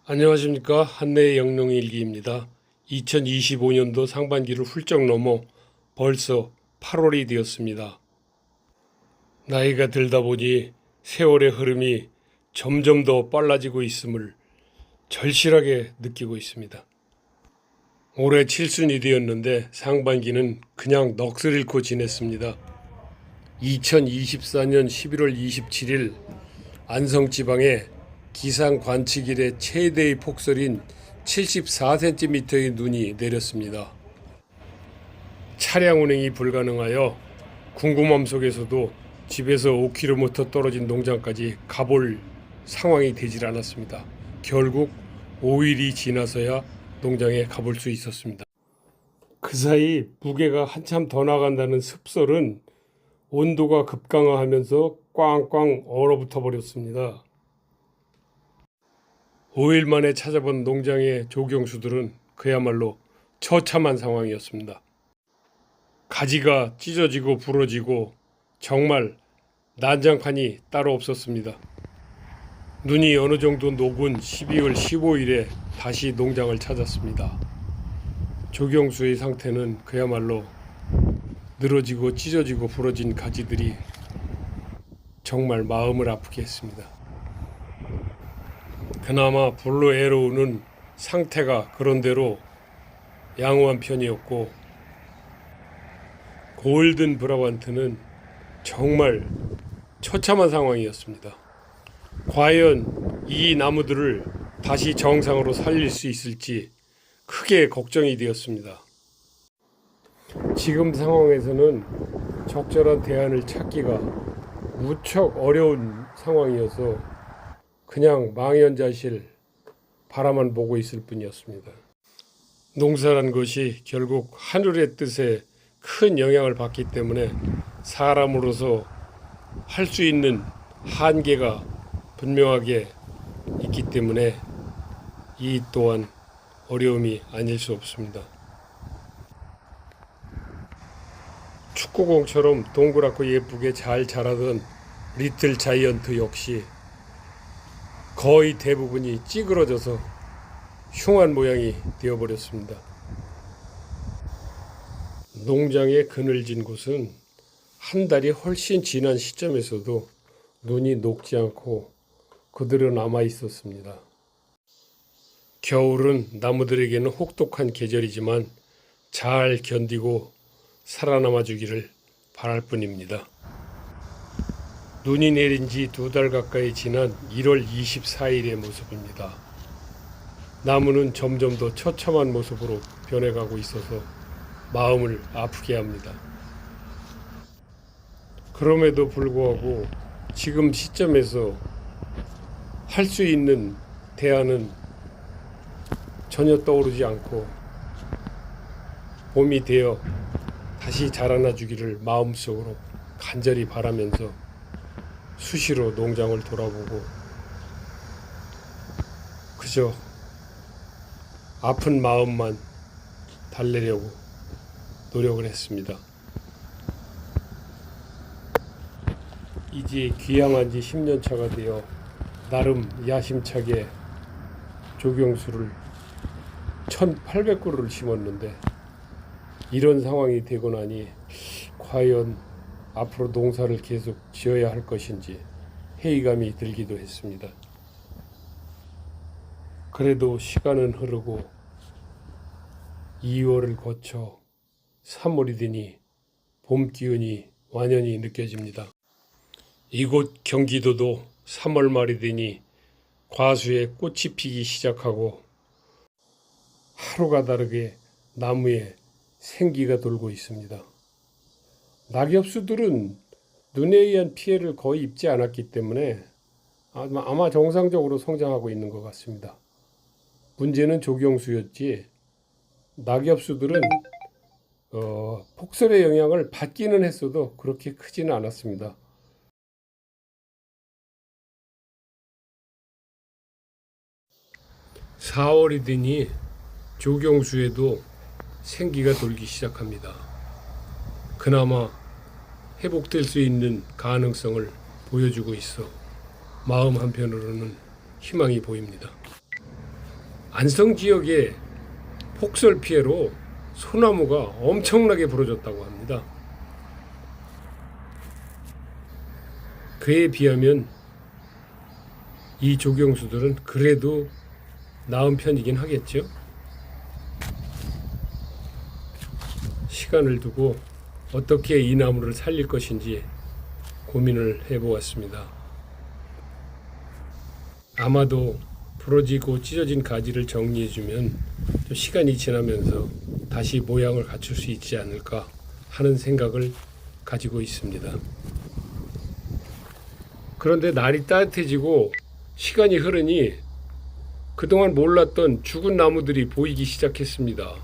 안녕하십니까. 한내의 영농일기입니다. 2025년도 상반기를 훌쩍 넘어 벌써 8월이 되었습니다. 나이가 들다 보니 세월의 흐름이 점점 더 빨라지고 있음을 절실하게 느끼고 있습니다. 올해 7순이 되었는데 상반기는 그냥 넋을 잃고 지냈습니다. 2024년 11월 27일 안성지방에 기상 관측 이래 최대의 폭설인 74cm의 눈이 내렸습니다. 차량 운행이 불가능하여 궁금함 속에서도 집에서 5km 떨어진 농장까지 가볼 상황이 되질 않았습니다. 결국 5일이 지나서야 농장에 가볼 수 있었습니다. 그 사이 무게가 한참 더 나간다는 습설은 온도가 급강하하면서 꽝꽝 얼어붙어 버렸습니다. 5일 만에 찾아본 농장의 조경수들은 그야말로 처참한 상황이었습니다. 가지가 찢어지고 부러지고 정말 난장판이 따로 없었습니다. 눈이 어느 정도 녹은 12월 15일에 다시 농장을 찾았습니다. 조경수의 상태는 그야말로 늘어지고 찢어지고 부러진 가지들이 정말 마음을 아프게 했습니다. 그나마 블루에로우는 상태가 그런대로 양호한 편이었고 골든 브라반트는 정말 처참한 상황이었습니다. 과연 이 나무들을 다시 정상으로 살릴 수 있을지 크게 걱정이 되었습니다. 지금 상황에서는 적절한 대안을 찾기가 무척 어려운 상황이어서 그냥 망연자실 바라만 보고 있을 뿐이었습니다. 농사란 것이 결국 하늘의 뜻에 큰 영향을 받기 때문에 사람으로서 할 수 있는 한계가 분명하게 있기 때문에 이 또한 어려움이 아닐 수 없습니다. 축구공처럼 동그랗고 예쁘게 잘 자라던 리틀 자이언트 역시 거의 대부분이 찌그러져서 흉한 모양이 되어버렸습니다. 농장에 그늘진 곳은 한 달이 훨씬 지난 시점에서도 눈이 녹지 않고 그대로 남아 있었습니다. 겨울은 나무들에게는 혹독한 계절이지만 잘 견디고 살아남아 주기를 바랄 뿐입니다. 눈이 내린 지 2달 가까이 지난 1월 24일의 모습입니다. 나무는 점점 더 처참한 모습으로 변해가고 있어서 마음을 아프게 합니다. 그럼에도 불구하고 지금 시점에서 할 수 있는 대안은 전혀 떠오르지 않고 봄이 되어 다시 자라나 주기를 마음속으로 간절히 바라면서 수시로 농장을 돌아보고 그저 아픈 마음만 달래려고 노력을 했습니다. 이제 귀향한 지 10년 차가 되어 나름 야심차게 조경수를 1800그루를 심었는데 이런 상황이 되고 나니 과연 앞으로 농사를 계속 지어야 할 것인지 회의감이 들기도 했습니다. 그래도 시간은 흐르고 2월을 거쳐 3월이 되니 봄 기운이 완연히 느껴집니다. 이곳 경기도도 3월 말이 되니 과수에 꽃이 피기 시작하고 하루가 다르게 나무에 생기가 돌고 있습니다. 낙엽수들은 눈에 의한 피해를 거의 입지 않았기 때문에 아마 정상적으로 성장하고 있는 것 같습니다. 문제는 조경수였지 낙엽수들은 폭설의 영향을 받기는 했어도 그렇게 크지는 않았습니다. (4월이) 되니 조경수에도 생기가 돌기 시작합니다. 그나마 회복될 수 있는 가능성을 보여주고 있어 마음 한편으로는 희망이 보입니다. 안성 지역의 폭설 피해로 소나무가 엄청나게 부러졌다고 합니다. 그에 비하면 이 조경수들은 그래도 나은 편이긴 하겠죠. 시간을 두고 어떻게 이 나무를 살릴 것인지 고민을 해보았습니다. 아마도 부러지고 찢어진 가지를 정리해주면 좀 시간이 지나면서 다시 모양을 갖출 수 있지 않을까 하는 생각을 가지고 있습니다. 그런데 날이 따뜻해지고 시간이 흐르니 그동안 몰랐던 죽은 나무들이 보이기 시작했습니다.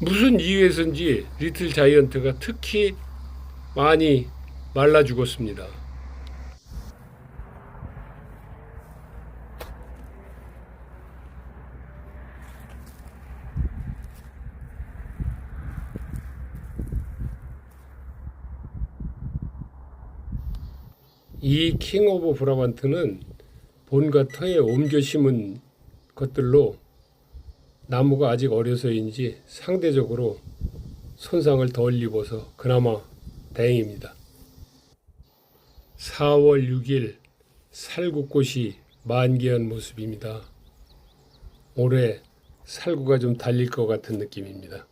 무슨 이유에서인지 리틀 자이언트가 특히 많이 말라 죽었습니다. 이 킹 오브 브라반트는 본과 터에 옮겨 심은 것들로 나무가 아직 어려서인지 상대적으로 손상을 덜 입어서 그나마 다행입니다. 4월 6일 살구꽃이 만개한 모습입니다. 올해 살구가 좀 달릴 것 같은 느낌입니다.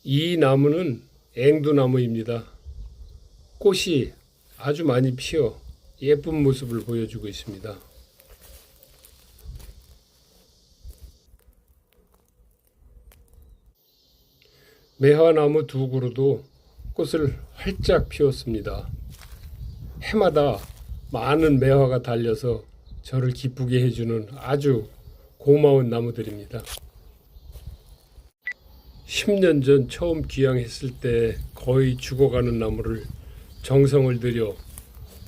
이 나무는 앵두나무입니다. 꽃이 아주 많이 피어 예쁜 모습을 보여주고 있습니다. 매화나무 두 그루도 꽃을 활짝 피웠습니다. 해마다 많은 매화가 달려서 저를 기쁘게 해주는 아주 고마운 나무들입니다. 10년 전 처음 귀향했을 때 거의 죽어가는 나무를 정성을 들여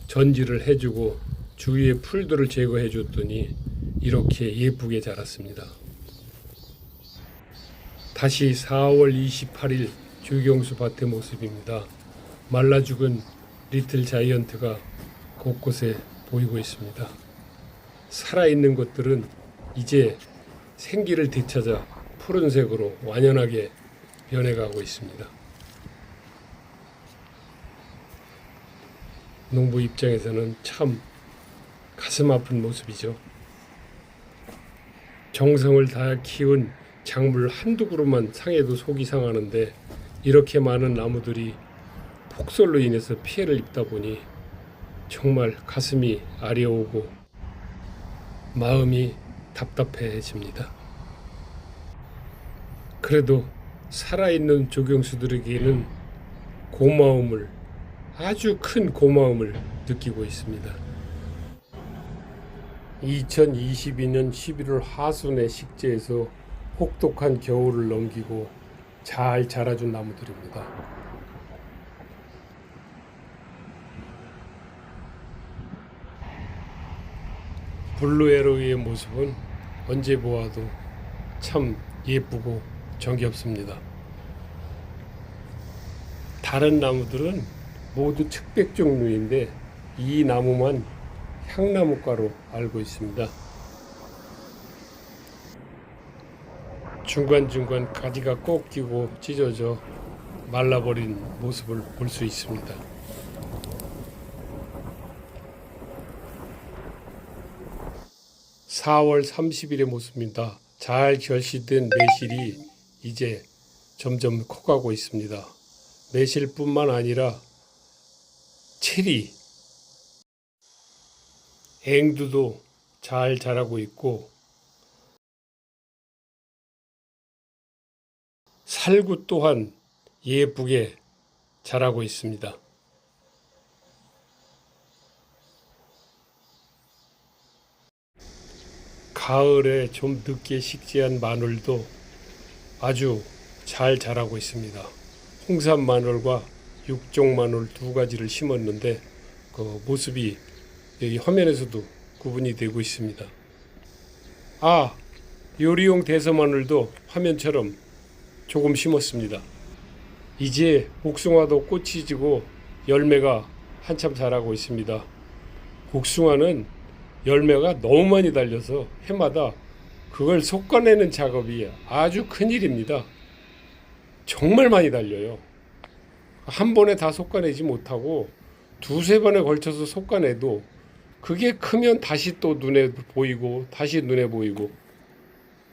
전지를 해주고 주위의 풀들을 제거해 줬더니 이렇게 예쁘게 자랐습니다. 다시 4월 28일 조경수 밭의 모습입니다. 말라 죽은 리틀 자이언트가 곳곳에 보이고 있습니다. 살아있는 것들은 이제 생기를 되찾아 푸른색으로 완연하게 변해가고 있습니다. 농부 입장에서는 참 가슴 아픈 모습이죠. 정성을 다해 키운 작물 한두 그루만 상해도 속이 상하는데 이렇게 많은 나무들이 폭설로 인해서 피해를 입다 보니 정말 가슴이 아려오고 마음이 답답해집니다. 그래도 살아있는 조경수들에게는 고마움을, 아주 큰 고마움을 느끼고 있습니다. 2022년 11월 하순의 식재에서 혹독한 겨울을 넘기고 잘 자라준 나무들입니다. 블루에로의 모습은 언제 보아도 참 예쁘고 정겹습니다. 다른 나무들은 모두 측백 종류인데 이 나무만 향나무과로 알고 있습니다. 중간중간 가지가 꺾이고 찢어져 말라버린 모습을 볼 수 있습니다. (4월 30일의) 모습입니다. 잘 결실된 매실이 이제 점점 커가고 있습니다. 매실뿐만 아니라 체리, 앵두도 잘 자라고 있고 살구 또한 예쁘게 자라고 있습니다. 가을에 좀 늦게 식재한 마늘도 아주 잘 자라고 있습니다. 홍산 마늘과 육종 마늘 두 가지를 심었는데 그 모습이 여기 화면에서도 구분이 되고 있습니다. 요리용 대서 마늘도 화면처럼 조금 심었습니다. 이제 복숭아도 꽃이 지고 열매가 한참 자라고 있습니다. 복숭아는 열매가 너무 많이 달려서 해마다 그걸 솎아내는 작업이 아주 큰일입니다. 정말 많이 달려요. 한 번에 다 솎아내지 못하고 두세 번에 걸쳐서 솎아내도 그게 크면 다시 또 눈에 보이고 다시 눈에 보이고,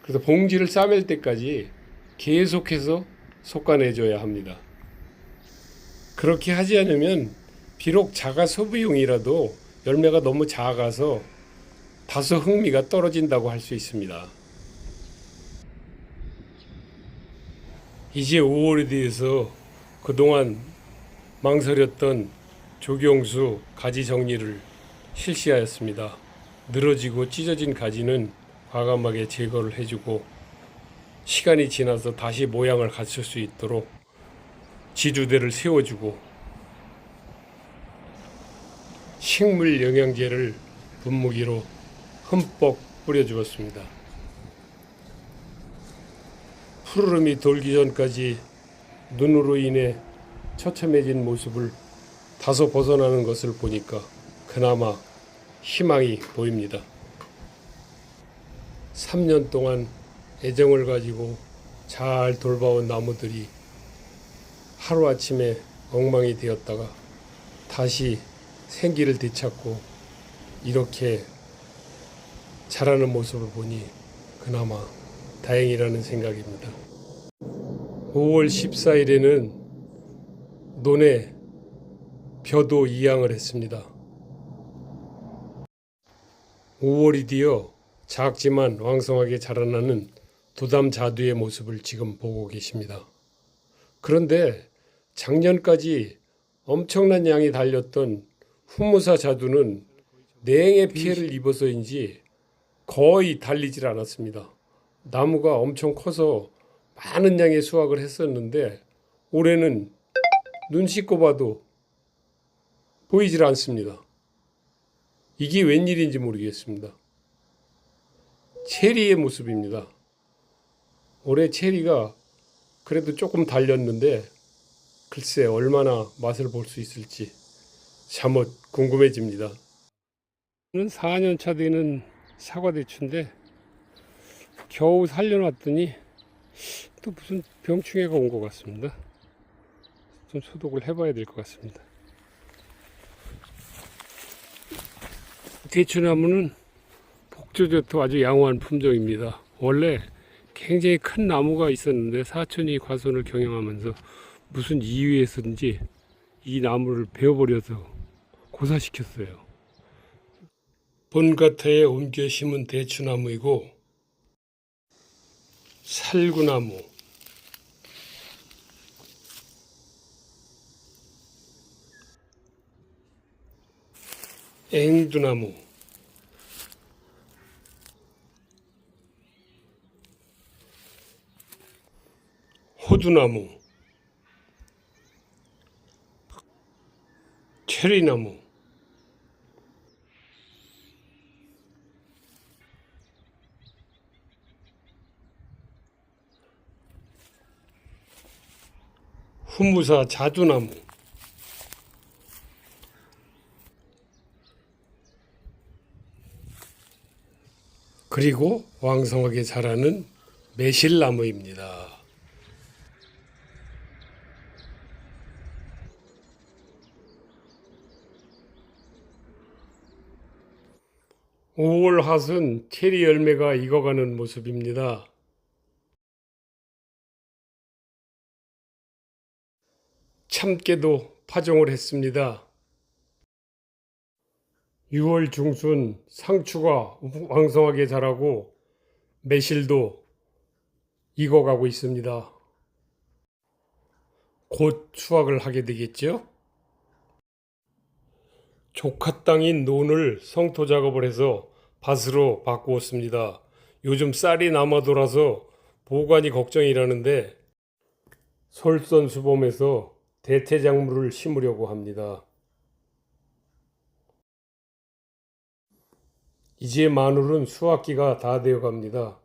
그래서 봉지를 싸맬 때까지 계속해서 솎아내줘야 합니다. 그렇게 하지 않으면 비록 자가 소비용이라도 열매가 너무 작아서 다소 흥미가 떨어진다고 할 수 있습니다. 이제 5월이 돼서 그동안 망설였던 조경수 가지 정리를 실시하였습니다. 늘어지고 찢어진 가지는 과감하게 제거를 해주고 시간이 지나서 다시 모양을 갖출 수 있도록 지두대를 세워주고 식물 영양제를 분무기로 흠뻑 뿌려주었습니다. 푸르름이 돌기 전까지 눈으로 인해 처참해진 모습을 다소 벗어나는 것을 보니까 그나마 희망이 보입니다. 3년 동안 애정을 가지고 잘 돌봐온 나무들이 하루아침에 엉망이 되었다가 다시 생기를 되찾고 이렇게 자라는 모습을 보니 그나마 다행이라는 생각입니다. 5월 14일에는 논에 벼도 이양을 했습니다. 5월이 되어 작지만 왕성하게 자라나는 도담자두의 모습을 지금 보고 계십니다. 그런데 작년까지 엄청난 양이 달렸던 후무사 자두는 냉해 피해를 입어서인지 거의 달리질 않았습니다. 나무가 엄청 커서 많은 양의 수확을 했었는데 올해는 눈 씻고 봐도 보이질 않습니다. 이게 웬일인지 모르겠습니다. 체리의 모습입니다. 올해 체리가 그래도 조금 달렸는데 글쎄 얼마나 맛을 볼 수 있을지 잠옷 궁금해집니다. 4년 차 되는 사과대추인데 겨우 살려놨더니 또 무슨 병충해가 온 것 같습니다. 좀 소독을 해봐야 될 것 같습니다. 대추나무는 복조좋고 아주 양호한 품종입니다. 원래 굉장히 큰 나무가 있었는데 사촌이 과손을 경영하면서 무슨 이유에서인지 이 나무를 베어버려서 고사시켰어요. 본가타에 옮겨 심은 대추나무이고 살구나무, 앵두나무, 호두나무, 체리나무, 후무사 자두나무, 그리고 왕성하게 자라는 매실나무입니다. 5월 핫은 체리 열매가 익어가는 모습입니다. 참깨도 파종을 했습니다. 6월 중순 상추가 왕성하게 자라고 매실도 익어가고 있습니다. 곧 수확을 하게 되겠죠? 조카 땅인 논을 성토 작업을 해서 밭으로 바꾸었습니다. 요즘 쌀이 남아 돌아서 보관이 걱정이라는데 솔선수범해서 대체작물을 심으려고 합니다. 이제 마늘은 수확기가 다 되어 갑니다.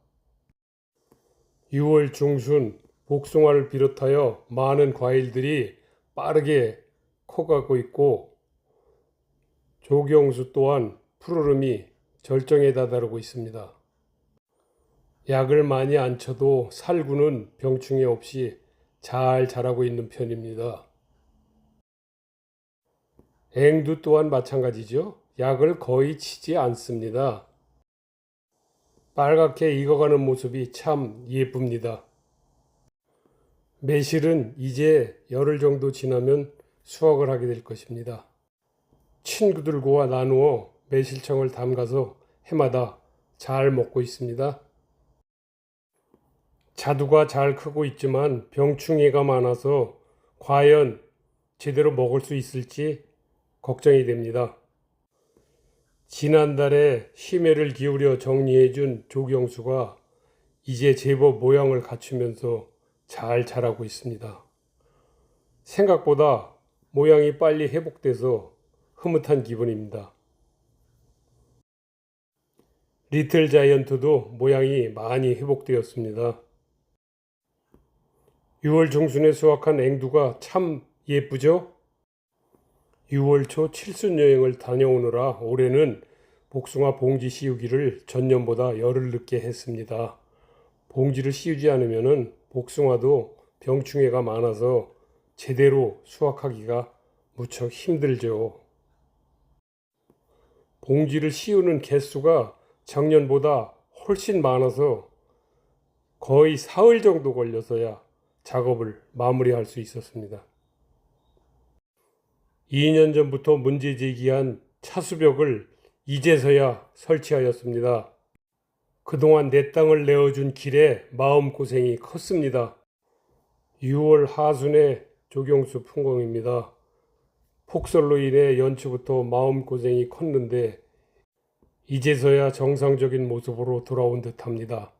6월 중순 복숭아를 비롯하여 많은 과일들이 빠르게 커가고 있고 조경수 또한 푸르름이 절정에 다다르고 있습니다. 약을 많이 안 쳐도 살구는 병충해 없이 잘 자라고 있는 편입니다. 앵두 또한 마찬가지죠. 약을 거의 치지 않습니다. 빨갛게 익어가는 모습이 참 예쁩니다. 매실은 이제 열흘 정도 지나면 수확을 하게 될 것입니다. 친구들과 나누어 매실청을 담가서 해마다 잘 먹고 있습니다. 자두가 잘 크고 있지만 병충해가 많아서 과연 제대로 먹을 수 있을지 걱정이 됩니다. 지난달에 심혈을 기울여 정리해준 조경수가 이제 제법 모양을 갖추면서 잘 자라고 있습니다. 생각보다 모양이 빨리 회복돼서 흐뭇한 기분입니다. 리틀 자이언트도 모양이 많이 회복되었습니다. 6월 중순에 수확한 앵두가 참 예쁘죠? 6월 초 칠순여행을 다녀오느라 올해는 복숭아 봉지 씌우기를 전년보다 열흘 늦게 했습니다. 봉지를 씌우지 않으면 복숭아도 병충해가 많아서 제대로 수확하기가 무척 힘들죠. 봉지를 씌우는 개수가 작년보다 훨씬 많아서 거의 사흘 정도 걸려서야 작업을 마무리할 수 있었습니다. 2년 전부터 문제 제기한 차수벽을 이제서야 설치하였습니다. 그동안 내 땅을 내어준 길에 마음고생이 컸습니다. 6월 하순에 조경수 풍광입니다. 폭설로 인해 연초부터 마음고생이 컸는데 이제서야 정상적인 모습으로 돌아온 듯합니다.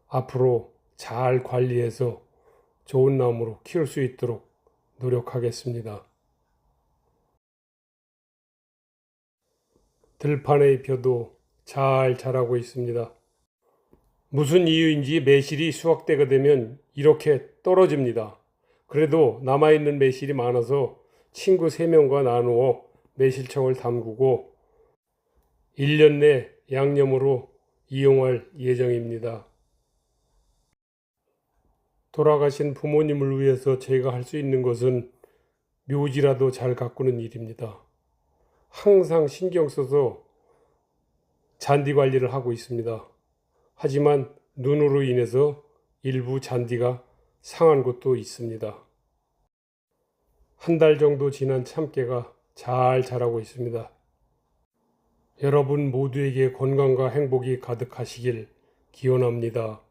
앞으로 잘 관리해서 좋은 나무로 키울 수 있도록 노력하겠습니다. 들판의 벼도 잘 자라고 있습니다. 무슨 이유인지 매실이 수확되게 되면 이렇게 떨어집니다. 그래도 남아있는 매실이 많아서 친구 3명과 나누어 매실청을 담그고 1년 내 양념으로 이용할 예정입니다. 돌아가신 부모님을 위해서 제가 할 수 있는 것은 묘지라도 잘 가꾸는 일입니다. 항상 신경 써서 잔디 관리를 하고 있습니다. 하지만 눈으로 인해서 일부 잔디가 상한 곳도 있습니다. 한 달 정도 지난 참깨가 잘 자라고 있습니다. 여러분 모두에게 건강과 행복이 가득하시길 기원합니다.